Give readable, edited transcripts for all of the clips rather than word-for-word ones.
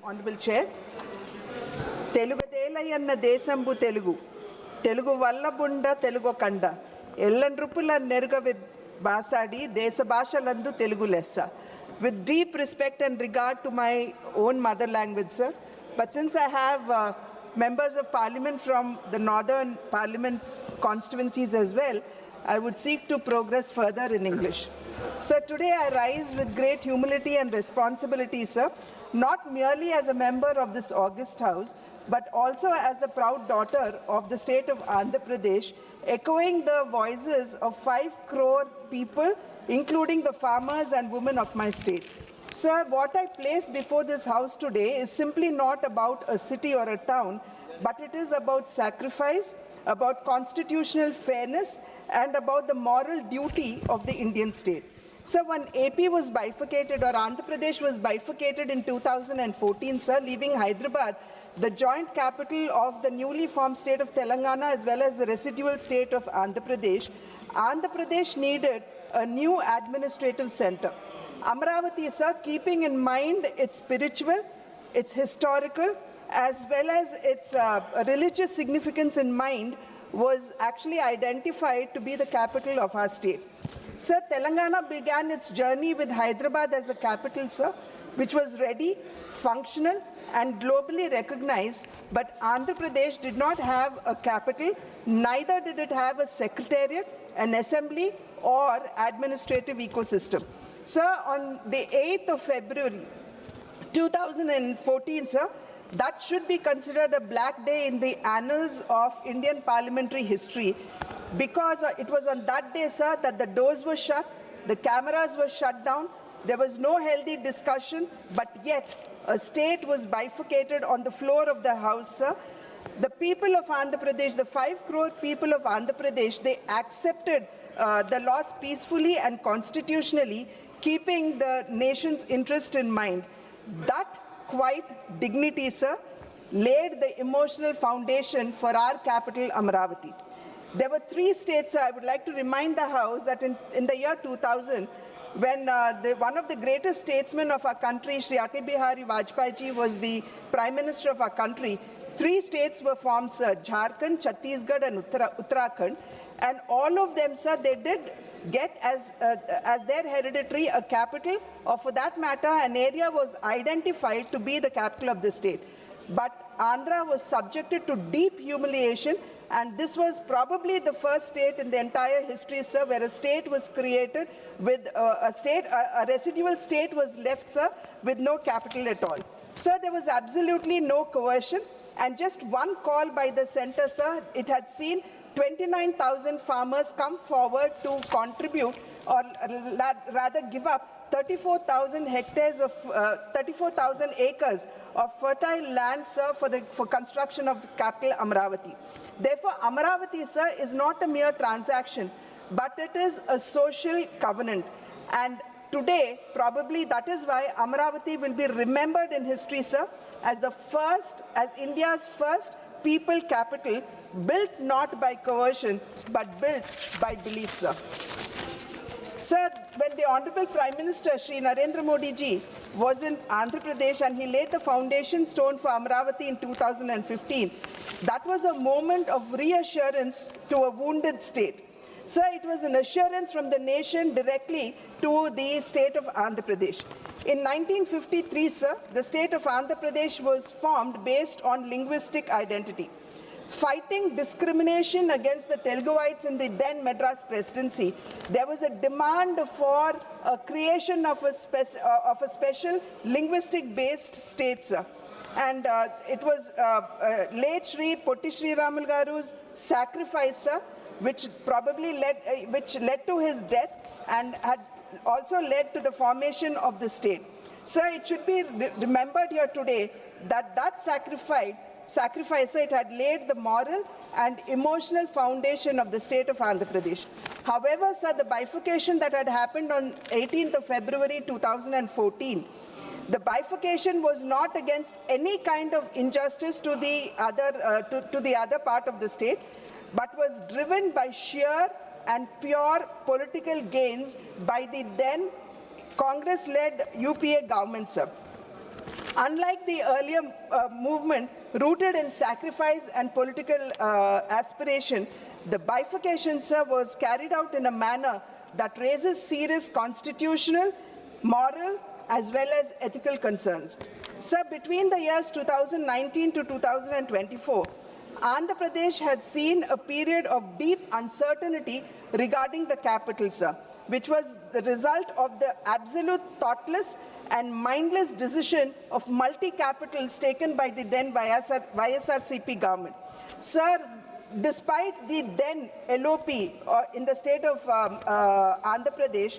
Honorable Chair. Telugu Delayanna Desambu Telugu. Telugu Vallabunda Telugu Kanda. Ellandrupula Nerga Basadi, Desa Bashalandu Telugu Lessa. With deep respect and regard to my own mother language, sir. But since I have members of parliament from the northern parliament constituencies as well, I would seek to progress further in English. Sir, today I rise with great humility and responsibility, sir, not merely as a member of this august house, but also as the proud daughter of the state of Andhra Pradesh, echoing the voices of 5 crore people, including the farmers and women of my state. Sir, what I place before this house today is simply not about a city or a town, but it is about sacrifice, about constitutional fairness, and about the moral duty of the Indian state. So when AP was bifurcated, or Andhra Pradesh was bifurcated in 2014, sir, leaving Hyderabad, the joint capital of the newly formed state of Telangana as well as the residual state of Andhra Pradesh needed a new administrative center. Amaravati, sir, keeping in mind its spiritual, its historical, as well as its religious significance in mind, was actually identified to be the capital of our state. Sir, Telangana began its journey with Hyderabad as the capital, sir, which was ready, functional, and globally recognized, but Andhra Pradesh did not have a capital, neither did it have a secretariat, an assembly, or administrative ecosystem. Sir, on the 8th of February 2014, sir, that should be considered a black day in the annals of Indian parliamentary history, because it was on that day, sir, that the doors were shut, the cameras were shut down, there was no healthy discussion, but yet a state was bifurcated on the floor of the house, sir. The people of Andhra Pradesh, the 5 crore people of Andhra Pradesh, they accepted the loss peacefully and constitutionally, keeping the nation's interest in mind. That quiet dignity, sir, laid the emotional foundation for our capital, Amaravati. There were 3 states, sir. I would like to remind the House that in the year 2000, when one of the greatest statesmen of our country, Shri Atal Bihari Vajpayee ji, was the Prime Minister of our country, 3 states were formed, sir: Jharkhand, Chhattisgarh, and Uttarakhand. And all of them, sir, they did get as their hereditary a capital, or for that matter, an area was identified to be the capital of the state. But Andhra was subjected to deep humiliation, and this was probably the first state in the entire history, sir, where a state was created with a residual state was left, sir, with no capital at all. Sir, there was absolutely no coercion, and just one call by the center, sir, it had seen 29,000 farmers come forward to contribute, or rather give up 34,000 acres of fertile land, sir, for construction of capital Amaravati. Therefore, Amaravati, sir, is not a mere transaction, but it is a social covenant. And today, probably that is why Amaravati will be remembered in history, sir, as India's first people capital, built not by coercion, but built by belief, sir. Sir, when the Honorable Prime Minister, Shri Narendra Modi ji, was in Andhra Pradesh and he laid the foundation stone for Amaravati in 2015, that was a moment of reassurance to a wounded state. Sir, it was an assurance from the nation directly to the state of Andhra Pradesh. In 1953, sir, the state of Andhra Pradesh was formed based on linguistic identity. Fighting discrimination against the Teluguites in the then Madras presidency, there was a demand for a creation of a special linguistic-based state, sir. And it was late Shri Potti Shri Ramal Garu's sacrifice, sir, which led to his death and had also led to the formation of the state. Sir, it should be remembered here today that sacrifice, it had laid the moral and emotional foundation of the state of Andhra Pradesh. However, sir, the bifurcation that had happened on 18th of February 2014, the bifurcation was not against any kind of injustice to the other part of the state, but was driven by sheer and pure political gains by the then Congress-led UPA government, sir. Unlike the earlier movement rooted in sacrifice and political aspiration, the bifurcation, sir, was carried out in a manner that raises serious constitutional, moral, as well as ethical concerns. Sir, between the years 2019 to 2024, Andhra Pradesh had seen a period of deep uncertainty regarding the capital, sir, which was the result of the absolute thoughtless and mindless decision of multi-capitals taken by the then YSRCP government. Sir, despite the then LOP in the state of Andhra Pradesh,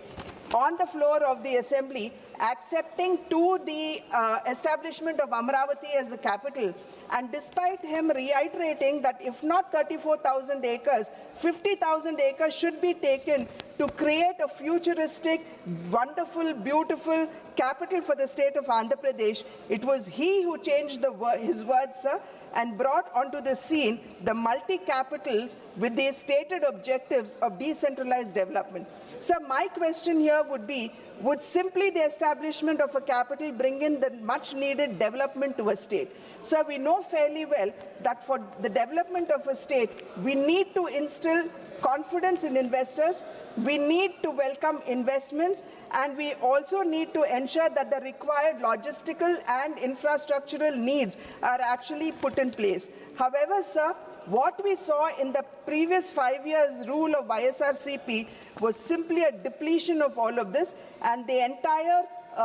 on the floor of the assembly, accepting to the establishment of Amaravati as the capital, and despite him reiterating that if not 34,000 acres, 50,000 acres should be taken to create a futuristic, wonderful, beautiful capital for the state of Andhra Pradesh, it was he who changed his words, sir, and brought onto the scene the multi-capitals with the stated objectives of decentralized development. So my question here would be, would simply the establishment of a capital bring in the much needed development to a state? So we know fairly well that for the development of a state, we need to instill confidence in investors, we need to welcome investments, and we also need to ensure that the required logistical and infrastructural needs are actually put in place. However, sir, what we saw in the previous 5 years' rule of YSRCP was simply a depletion of all of this, and the entire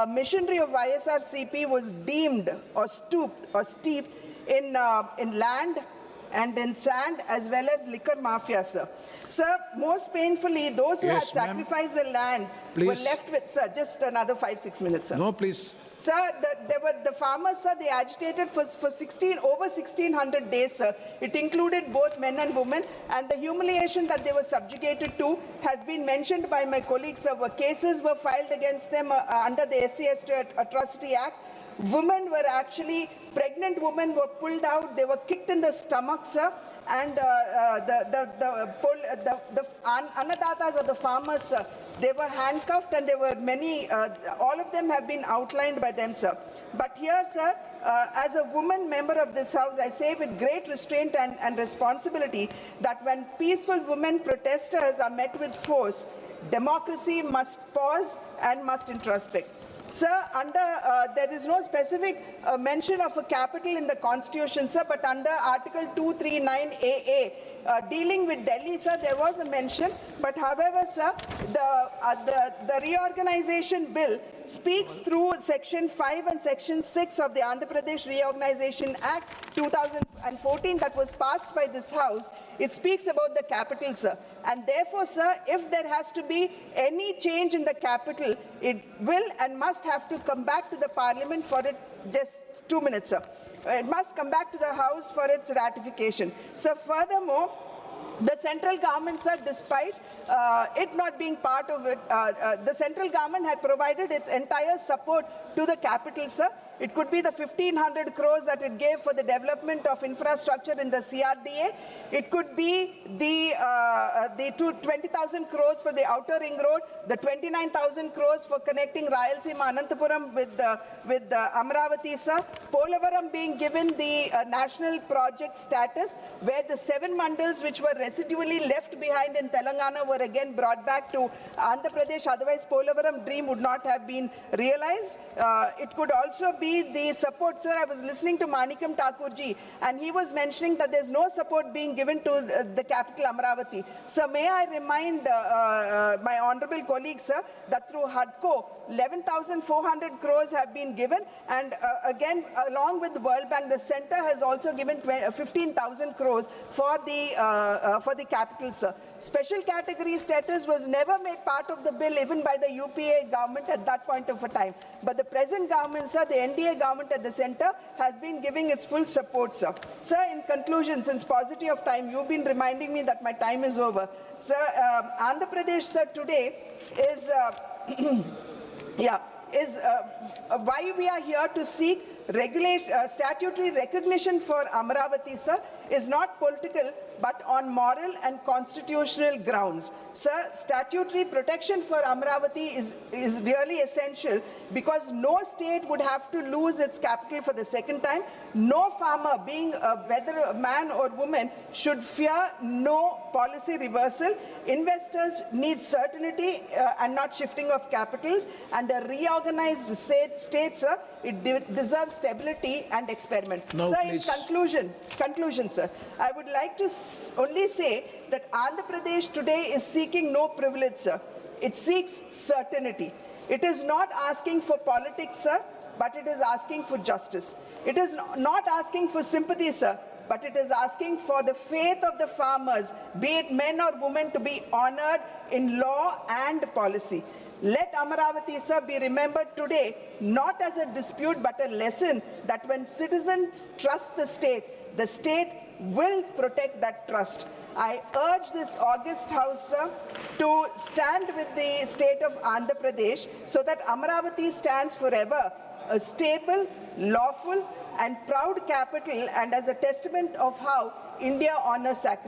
machinery of YSRCP was deemed or stooped or steeped in land and in sand as well as liquor mafia, sir. Sir, most painfully, those who had sacrificed the land were left with, sir, just another 5-6 minutes, sir. No, please. Sir, the farmers, sir, they agitated for over 1,600 days, sir. It included both men and women, and the humiliation that they were subjugated to has been mentioned by my colleagues, sir. Cases were filed against them under the SC Atrocity Act. Women were actually, pregnant women were pulled out, they were kicked in the stomach, sir, and the annadatas or the farmers, sir, they were handcuffed, and there were many, all of them have been outlined by them, sir. But here, sir, as a woman member of this house, I say with great restraint and responsibility that when peaceful women protesters are met with force, democracy must pause and must introspect. Sir, there is no specific mention of a capital in the Constitution, sir, but under Article 239AA, dealing with Delhi, sir, there was a mention. But however, sir, the reorganization bill speaks through Section 5 and Section 6 of the Andhra Pradesh Reorganization Act 2014 that was passed by this House. It speaks about the capital, sir. And therefore, sir, if there has to be any change in the capital, it will and must have to come back to the Parliament for its, just 2 minutes, sir. It must come back to the House for its ratification. So furthermore, the central government, sir, despite it not being part of it, the central government had provided its entire support to the capital, sir. It could be the 1,500 crores that it gave for the development of infrastructure in the CRDA. It could be the 20,000 crores for the outer ring road, the 29,000 crores for connecting Rayalaseema Anantapuram with Amaravati, sir. Polavaram being given the national project status, where the 7 mandals which were residually left behind in Telangana were again brought back to Andhra Pradesh. Otherwise, Polavaram dream would not have been realized. It could also be the support, sir. I was listening to Manikam Thakurji, and he was mentioning that there's no support being given to the capital Amaravati. So may I remind my honorable colleagues, sir, that through HUDCO, 11,400 crores have been given, and again, along with the World Bank, the center has also given 15,000 crores for the capital, sir. Special category status was never made part of the bill, even by the UPA government at that point of a time. But the present government, sir, the NDA government at the center, has been giving its full support, sir. Sir, in conclusion, since paucity of time, you've been reminding me that my time is over. Sir, Andhra Pradesh, sir, today is... is why we are here to seek statutory recognition for Amaravati, sir, is not political but on moral and constitutional grounds. Sir, statutory protection for Amaravati is really essential because no state would have to lose its capital for the second time. No farmer, being whether a man or woman, should fear no policy reversal. Investors need certainty and not shifting of capitals, and a reorganized state, sir, it deserves stability and experiment. Now, sir, please. in conclusion, sir, I would like to only say that Andhra Pradesh today is seeking no privilege, sir. It seeks certainty. It is not asking for politics, sir, but it is asking for justice. It is not asking for sympathy, sir, but it is asking for the faith of the farmers, be it men or women, to be honored in law and policy. Let Amaravati, sir, be remembered today not as a dispute but a lesson that when citizens trust the state will protect that trust. I urge this august House, sir, to stand with the state of Andhra Pradesh so that Amaravati stands forever a stable, lawful and proud capital, and as a testament of how India honors sacrifice.